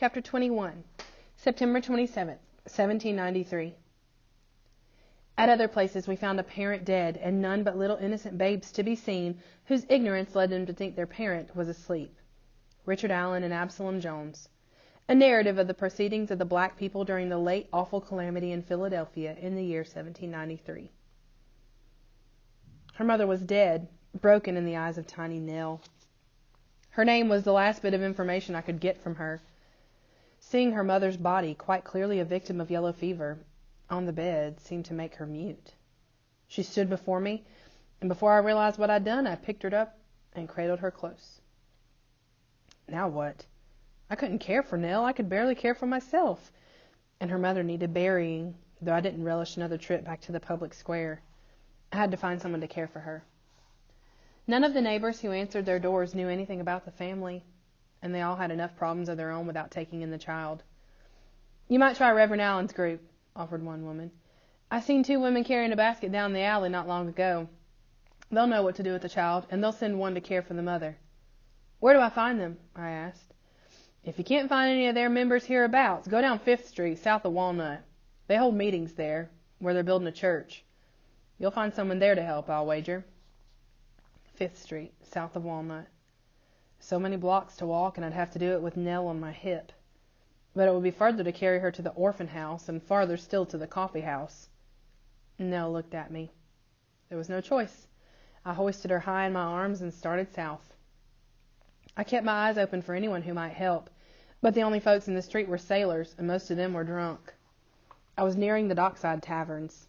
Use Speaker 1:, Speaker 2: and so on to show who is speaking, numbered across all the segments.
Speaker 1: Chapter 21, September 27th, 1793. At other places we found a parent dead, and none but little innocent babes to be seen, whose ignorance led them to think their parent was asleep. Richard Allen and Absalom Jones. A narrative of the proceedings of the black people during the late awful calamity in Philadelphia in the year 1793. Her mother was dead, broken in the eyes of tiny Nell. Her name was the last bit of information I could get from her. Seeing her mother's body, quite clearly a victim of yellow fever, on the bed seemed to make her mute. She stood before me, and before I realized what I'd done, I picked her up and cradled her close. Now what? I couldn't care for Nell. I could barely care for myself. And her mother needed burying, though I didn't relish another trip back to the public square. I had to find someone to care for her. None of the neighbors who answered their doors knew anything about the family, and they all had enough problems of their own without taking in the child. "You might try Reverend Allen's group," offered one woman. "I seen 2 women carrying a basket down the alley not long ago. They'll know what to do with the child, and they'll send one to care for the mother." "Where do I find them?" I asked. "If you can't find any of their members hereabouts, go down 5th Street, south of Walnut. They hold meetings there, where they're building a church. You'll find someone there to help, I'll wager." 5th Street, south of Walnut. So many blocks to walk, and I'd have to do it with Nell on my hip. But it would be further to carry her to the orphan house, and farther still to the coffee house. Nell looked at me. There was no choice. I hoisted her high in my arms and started south. I kept my eyes open for anyone who might help, but the only folks in the street were sailors, and most of them were drunk. I was nearing the dockside taverns.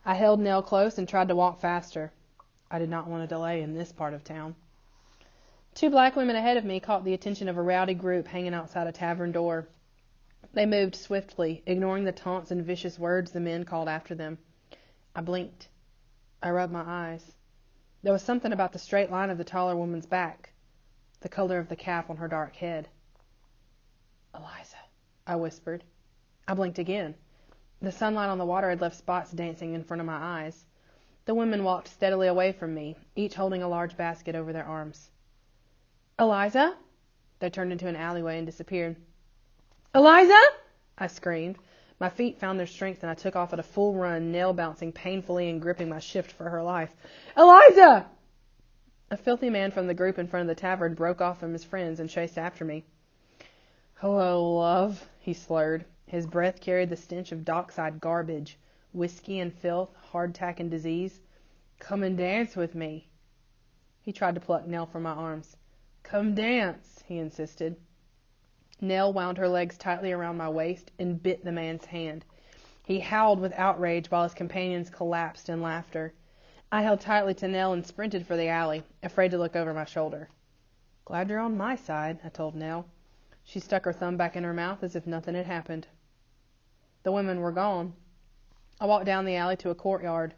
Speaker 1: I held Nell close and tried to walk faster. I did not want to delay in this part of town. 2 black women ahead of me caught the attention of a rowdy group hanging outside a tavern door. They moved swiftly, ignoring the taunts and vicious words the men called after them. I blinked. I rubbed my eyes. There was something about the straight line of the taller woman's back, the color of the cap on her dark head. "Eliza," I whispered. I blinked again. The sunlight on the water had left spots dancing in front of my eyes. The women walked steadily away from me, each holding a large basket over their arms. "Eliza?" They turned into an alleyway and disappeared. "Eliza!" I screamed. My feet found their strength, and I took off at a full run, Nell bouncing painfully and gripping my shift for her life. "Eliza!" A filthy man from the group in front of the tavern broke off from his friends and chased after me. "Hello, love," he slurred. His breath carried the stench of dockside garbage, whiskey and filth, hardtack and disease. "Come and dance with me." He tried to pluck Nell from my arms. "Come dance," he insisted. Nell wound her legs tightly around my waist and bit the man's hand. He howled with outrage while his companions collapsed in laughter. I held tightly to Nell and sprinted for the alley, afraid to look over my shoulder. "Glad you're on my side," I told Nell. She stuck her thumb back in her mouth as if nothing had happened. The women were gone. I walked down the alley to a courtyard.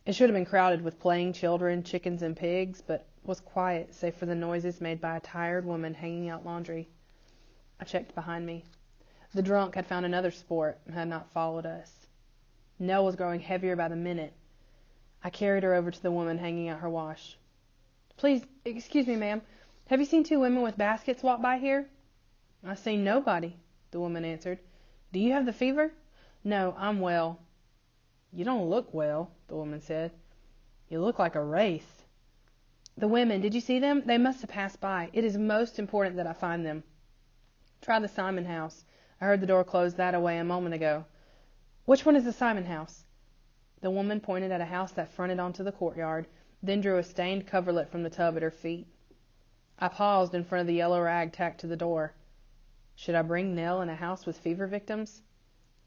Speaker 1: It should have been crowded with playing children, chickens, and pigs, but was quiet save for the noises made by a tired woman hanging out laundry. I checked behind me. The drunk had found another sport and had not followed us. Nell was growing heavier by the minute. I carried her over to the woman hanging out her wash. "Please, excuse me, ma'am. Have you seen 2 women with baskets walk by here?" "I've seen nobody," the woman answered. "Do you have the fever?" "No, I'm well." "You don't look well," the woman said. "You look like a wraith." "The women, did you see them? They must have passed by. It is most important that I find them." "Try the Simon house. I heard the door close that-a-way a moment ago." "Which one is the Simon house?" The woman pointed at a house that fronted onto the courtyard, then drew a stained coverlet from the tub at her feet. I paused in front of the yellow rag tacked to the door. Should I bring Nell in a house with fever victims?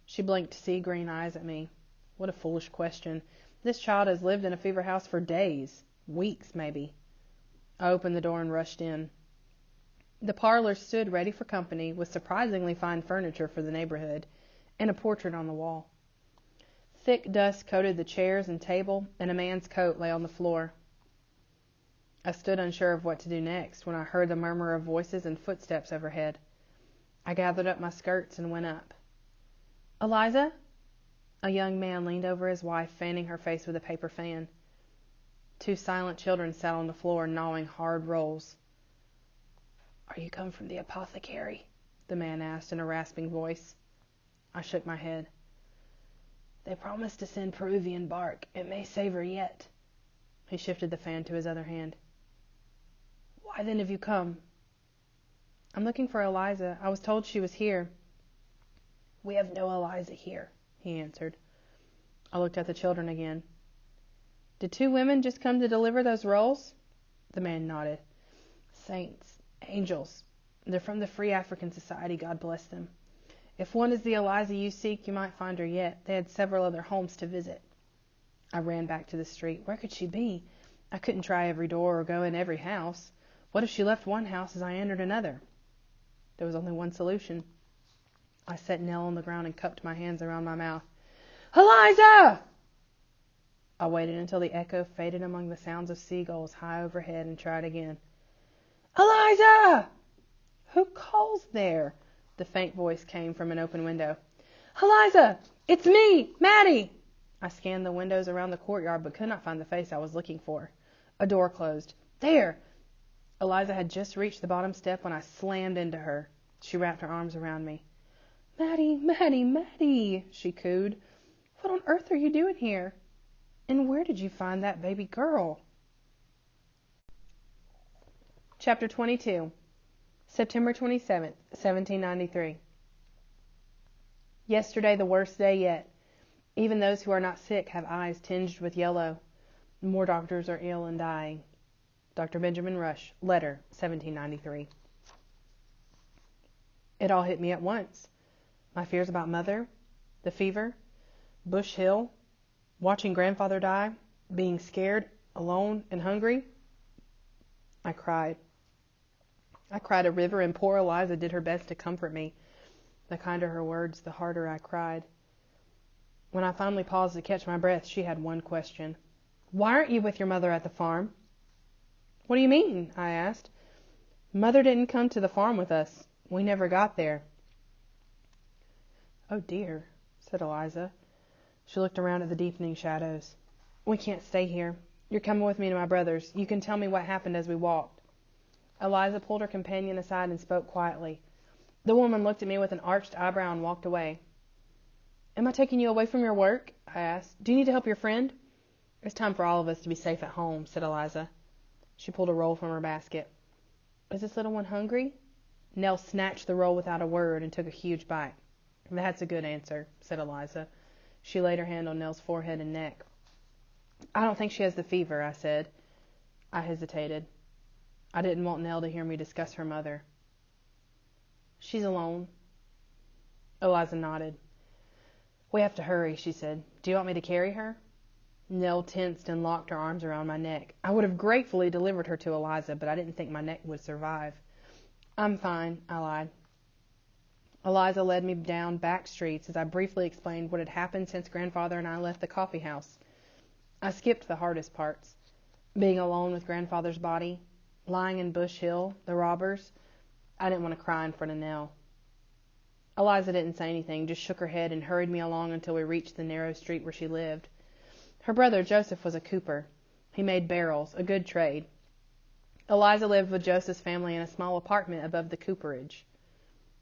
Speaker 1: She blinked sea-green eyes at me. What a foolish question. This child has lived in a fever house for days, weeks maybe. I opened the door and rushed in. The parlor stood ready for company, with surprisingly fine furniture for the neighborhood, and a portrait on the wall. Thick dust coated the chairs and table, and a man's coat lay on the floor. I stood unsure of what to do next when I heard the murmur of voices and footsteps overhead. I gathered up my skirts and went up. "Eliza?" A young man leaned over his wife, fanning her face with a paper fan. 2 silent children sat on the floor, gnawing hard rolls. "Are you come from the apothecary?" the man asked in a rasping voice. I shook my head. They promised to send Peruvian bark. It may save her yet. He shifted the fan to his other hand. Why then have you come? I'm looking for Eliza. I was told she was here. We have no Eliza here, he answered. I looked at the children again. Did 2 women just come to deliver those rolls? The man nodded. Saints, angels. They're from the Free African Society, God bless them. If one is the Eliza you seek, you might find her yet. They had several other homes to visit. I ran back to the street. Where could she be? I couldn't try every door or go in every house. What if she left one house as I entered another? There was only one solution. I set Nell on the ground and cupped my hands around my mouth. Eliza! I waited until the echo faded among the sounds of seagulls high overhead and tried again. Eliza! Who calls there? The faint voice came from an open window. Eliza! It's me, Maddie! I scanned the windows around the courtyard but could not find the face I was looking for. A door closed. There! Eliza had just reached the bottom step when I slammed into her. She wrapped her arms around me. Maddie, Maddie, Maddie, she cooed. What on earth are you doing here? And where did you find that baby girl? Chapter 22. September 27th, 1793. Yesterday the worst day yet. Even those who are not sick have eyes tinged with yellow. More doctors are ill and dying. Dr. Benjamin Rush, letter, 1793. It all hit me at once. My fears about Mother, the fever, Bush Hill, watching Grandfather die, being scared, alone, and hungry. I cried. I cried a river, and poor Eliza did her best to comfort me. The kinder her words, the harder I cried. When I finally paused to catch my breath, she had one question. Why aren't you with your mother at the farm? What do you mean? I asked. Mother didn't come to the farm with us. We never got there. Oh dear, said Eliza. She looked around at the deepening shadows. We can't stay here. You're coming with me to my brother's. You can tell me what happened as we walked. Eliza pulled her companion aside and spoke quietly. The woman looked at me with an arched eyebrow and walked away. Am I taking you away from your work? I asked. Do you need to help your friend? It's time for all of us to be safe at home, said Eliza. She pulled a roll from her basket. Is this little one hungry? Nell snatched the roll without a word and took a huge bite. That's a good answer, said Eliza. She laid her hand on Nell's forehead and neck. I don't think she has the fever, I said. I hesitated. I didn't want Nell to hear me discuss her mother. She's alone. Eliza nodded. We have to hurry, she said. Do you want me to carry her? Nell tensed and locked her arms around my neck. I would have gratefully delivered her to Eliza, but I didn't think my neck would survive. I'm fine, I lied. Eliza led me down back streets as I briefly explained what had happened since Grandfather and I left the coffee house. I skipped the hardest parts. Being alone with Grandfather's body, lying in Bush Hill, the robbers. I didn't want to cry in front of Nell. Eliza didn't say anything, just shook her head and hurried me along until we reached the narrow street where she lived. Her brother, Joseph, was a cooper. He made barrels, a good trade. Eliza lived with Joseph's family in a small apartment above the cooperage.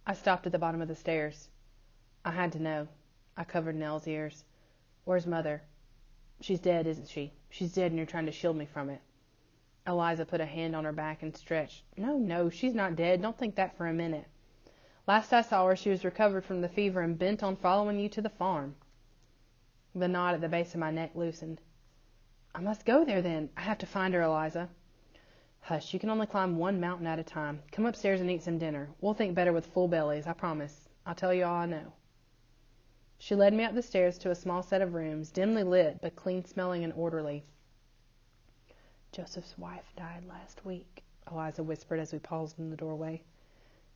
Speaker 1: I stopped at the bottom of the stairs. I had to know. I covered Nell's ears. Where's Mother? She's dead, isn't she? She's dead and you're trying to shield me from it. Eliza put a hand on her back and stretched. No, she's not dead. Don't think that for a minute. Last I saw her, she was recovered from the fever and bent on following you to the farm. The knot at the base of my neck loosened. I must go there then. I have to find her, Eliza. Hush, you can only climb one mountain at a time. Come upstairs and eat some dinner. We'll think better with full bellies, I promise. I'll tell you all I know. She led me up the stairs to a small set of rooms, dimly lit but clean-smelling and orderly. Joseph's wife died last week, Eliza whispered as we paused in the doorway.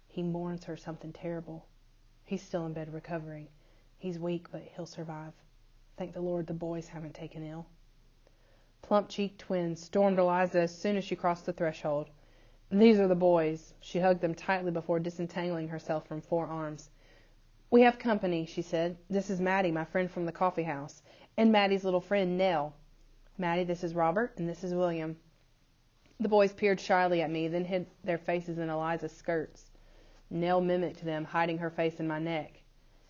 Speaker 1: He mourns her something terrible. He's still in bed recovering. He's weak, but he'll survive. Thank the Lord the boys haven't taken ill. Plump-cheeked twins stormed Eliza as soon as she crossed the threshold. These are the boys. She hugged them tightly before disentangling herself from 4 arms. We have company, she said. This is Maddie, my friend from the coffee house, and Maddie's little friend, Nell. Maddie, this is Robert, and this is William. The boys peered shyly at me, then hid their faces in Eliza's skirts. Nell mimicked them, hiding her face in my neck.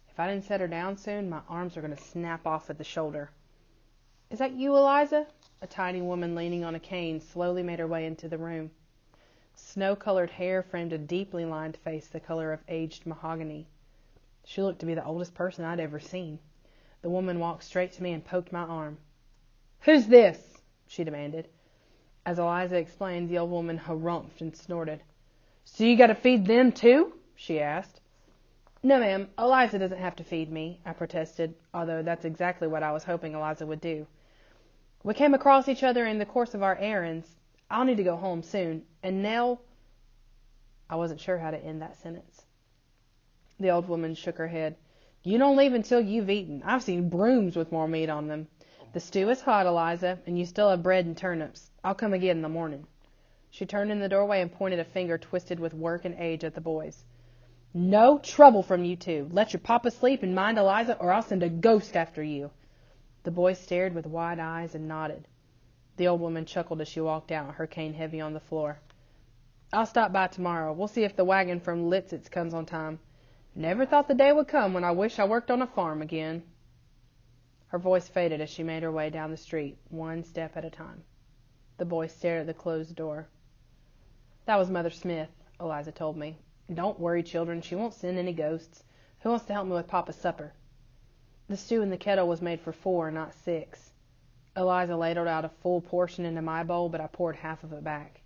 Speaker 1: If I didn't set her down soon, my arms were going to snap off at the shoulder. "Is that you, Eliza?" A tiny woman leaning on a cane slowly made her way into the room. Snow-colored hair framed a deeply lined face the color of aged mahogany. She looked to be the oldest person I'd ever seen. The woman walked straight to me and poked my arm. "Who's this?" she demanded. As Eliza explained, the old woman harumphed and snorted. "So you got to feed them too?" she asked. "No, ma'am, Eliza doesn't have to feed me," I protested, although that's exactly what I was hoping Eliza would do. "We came across each other in the course of our errands. I'll need to go home soon. And Nell—" I wasn't sure how to end that sentence. The old woman shook her head. "You don't leave until you've eaten. I've seen brooms with more meat on them. The stew is hot, Eliza, and you still have bread and turnips. I'll come again in the morning." She turned in the doorway and pointed a finger twisted with work and age at the boys. "No trouble from you two. Let your papa sleep and mind Eliza, or I'll send a ghost after you." The boys stared with wide eyes and nodded. The old woman chuckled as she walked out, her cane heavy on the floor. "I'll stop by tomorrow. We'll see if the wagon from Litzitz comes on time. Never thought the day would come when I wish I worked on a farm again." Her voice faded as she made her way down the street, one step at a time. The boys stared at the closed door. "That was Mother Smith," Eliza told me. "Don't worry, children. She won't send any ghosts. Who wants to help me with Papa's supper?" The stew in the kettle was made for 4, not 6. Eliza ladled out a full portion into my bowl, but I poured half of it back.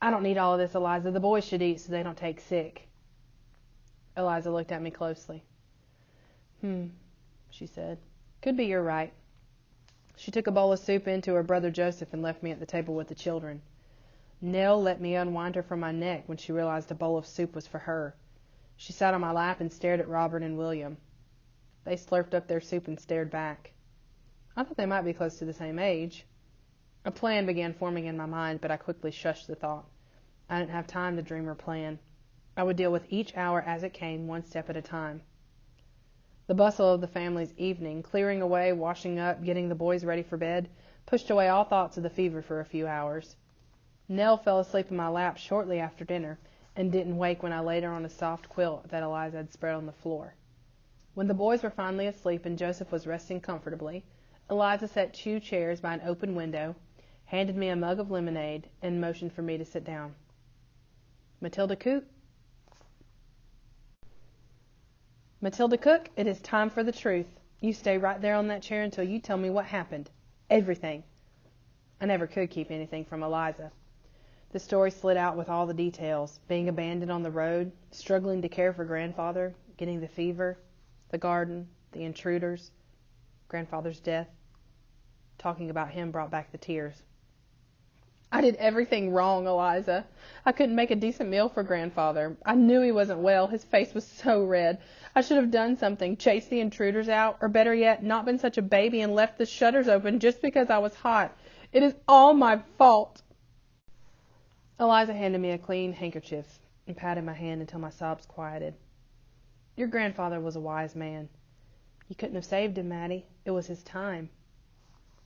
Speaker 1: "I don't need all of this, Eliza. The boys should eat so they don't take sick." Eliza looked at me closely. She said. "Could be you're right." She took a bowl of soup in to her brother Joseph and left me at the table with the children. Nell let me unwind her from my neck when she realized a bowl of soup was for her. She sat on my lap and stared at Robert and William. They slurped up their soup and stared back. I thought they might be close to the same age. A plan began forming in my mind, but I quickly shushed the thought. I didn't have time to dream or plan. I would deal with each hour as it came, one step at a time. The bustle of the family's evening, clearing away, washing up, getting the boys ready for bed, pushed away all thoughts of the fever for a few hours. Nell fell asleep in my lap shortly after dinner and didn't wake when I laid her on a soft quilt that Eliza had spread on the floor. When the boys were finally asleep and Joseph was resting comfortably, Eliza set 2 chairs by an open window, handed me a mug of lemonade, and motioned for me to sit down. Matilda Cook, it is time for the truth. You stay right there on that chair until you tell me what happened. Everything." I never could keep anything from Eliza. The story slid out with all the details: being abandoned on the road, struggling to care for grandfather, getting the fever, the garden, the intruders, grandfather's death. Talking about him brought back the tears. "I did everything wrong, Eliza. I couldn't make a decent meal for grandfather. I knew he wasn't well. His face was so red. I should have done something, chased the intruders out, or better yet, not been such a baby and left the shutters open just because I was hot. It is all my fault." Eliza handed me a clean handkerchief and patted my hand until my sobs quieted. "Your grandfather was a wise man. You couldn't have saved him, Maddie. It was his time."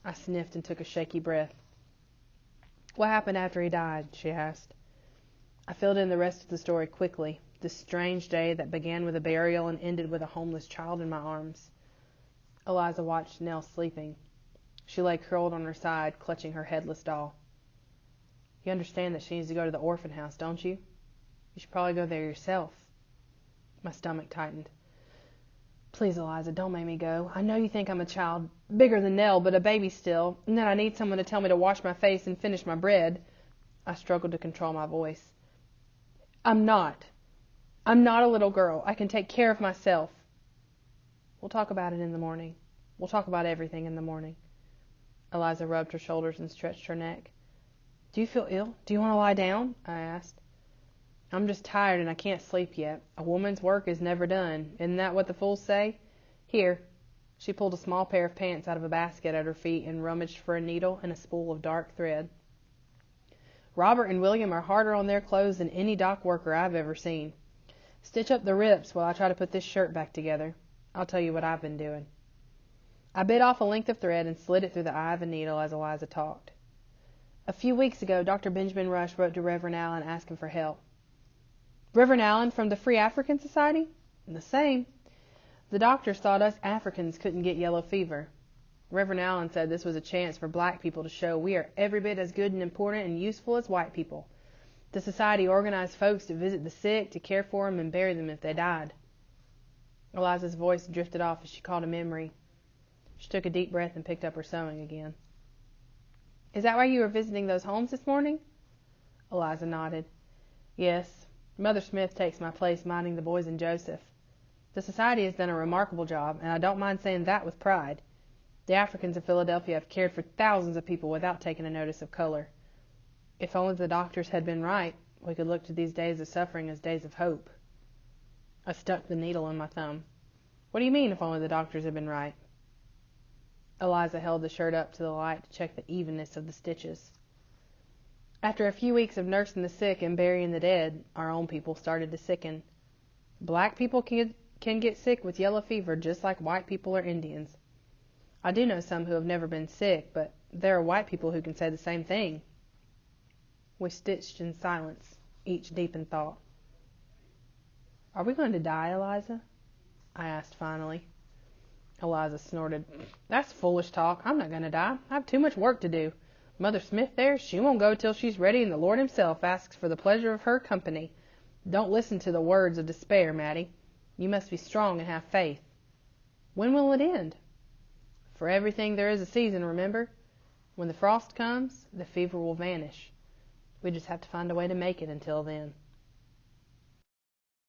Speaker 1: I sniffed and took a shaky breath. "What happened after he died?" she asked. I filled in the rest of the story quickly, this strange day that began with a burial and ended with a homeless child in my arms. Eliza watched Nell sleeping. She lay curled on her side, clutching her headless doll. "You understand that she needs to go to the orphan house, don't you? You should probably go there yourself." My stomach tightened. "Please, Eliza, don't make me go. I know you think I'm a child, bigger than Nell, but a baby still, and that I need someone to tell me to wash my face and finish my bread." I struggled to control my voice. I'm not a little girl. I can take care of myself." "We'll talk about it in the morning. We'll talk about everything in the morning." Eliza rubbed her shoulders and stretched her neck. "Do you feel ill? Do you want to lie down?" I asked. "I'm just tired and I can't sleep yet. A woman's work is never done. Isn't that what the fools say? Here." She pulled a small pair of pants out of a basket at her feet and rummaged for a needle and a spool of dark thread. "Robert and William are harder on their clothes than any dock worker I've ever seen. Stitch up the rips while I try to put this shirt back together. I'll tell you what I've been doing." I bit off a length of thread and slid it through the eye of a needle as Eliza talked. "A few weeks ago, Dr. Benjamin Rush wrote to Reverend Allen asking for help." Reverend Allen from the Free African Society? The same. The doctors thought us Africans couldn't get yellow fever. Reverend Allen said this was a chance for black people to show we are every bit as good and important and useful as white people. The society organized folks to visit the sick, to care for them, and bury them if they died. Eliza's voice drifted off as she caught a memory. She took a deep breath and picked up her sewing again. Is that why you were visiting those homes this morning? Eliza nodded. Yes. Mother Smith takes my place minding the boys and Joseph. The society has done a remarkable job, and I don't mind saying that with pride. The Africans of Philadelphia have cared for thousands of people without taking a notice of color. If only the doctors had been right, we could look to these days of suffering as days of hope. I stuck the needle in my thumb. What do you mean, if only the doctors had been right? Eliza held the shirt up to the light to check the evenness of the stitches. After a few weeks of nursing the sick and burying the dead, our own people started to sicken. Black people can get sick with yellow fever just like white people or Indians. I do know some who have never been sick, but there are white people who can say the same thing. We stitched in silence, each deep in thought. Are we going to die, Eliza? I asked finally. Eliza snorted. That's foolish talk. I'm not going to die. I have too much work to do. Mother Smith there, she won't go till she's ready, and the Lord himself asks for the pleasure of her company. Don't listen to the words of despair, Mattie. You must be strong and have faith. When will it end? For everything there is a season, remember? When the frost comes, the fever will vanish. We just have to find a way to make it until then.